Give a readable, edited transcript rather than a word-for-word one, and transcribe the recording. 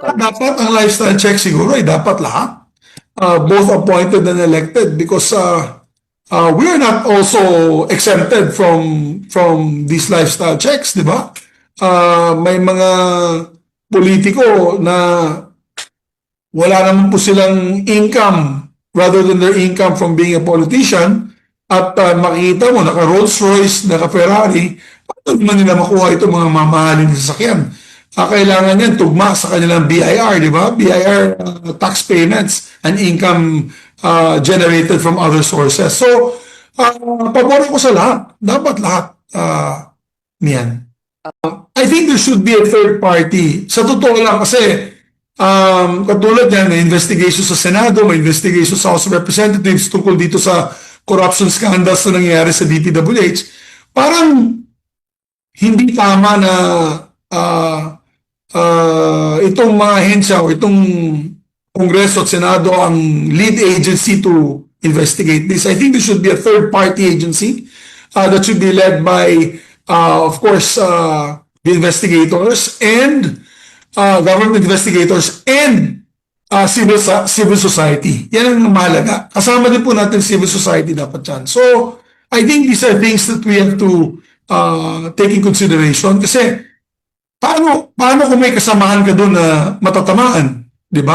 Carlos. Dapat ang lifestyle check siguro ay dapat lahat. Both appointed and elected because we are not also exempted from these lifestyle checks, di ba? May mga politiko na wala naman po silang income rather than their income from being a politician at makikita mo naka Rolls Royce, naka Ferrari, paano naman nila makuha itong mga mamahalin na sasakyan? Kailangan yan tugma sa kanilang BIR, di ba? BIR tax payments and income generated from other sources. So, pabor ko sa lahat. Dapat lahat niyan. I think there should be a third party. Sa totoo lang kasi, katulad yan, may investigation sa Senado, may investigation sa House of Representatives tungkol dito sa corruption scandals na nangyayari sa DPWH. Parang hindi tama na itong mga ahensya o itong Kongreso at Senado ang lead agency to investigate this. I think there should be a third-party agency that should be led by, of course, the investigators and government investigators and civil society. Yan ang mahalaga. Kasama din po natin civil society dapat yan. So, I think these are things that we have to take in consideration kasi paano kung may kasamahan ka doon na matatamaan, di ba?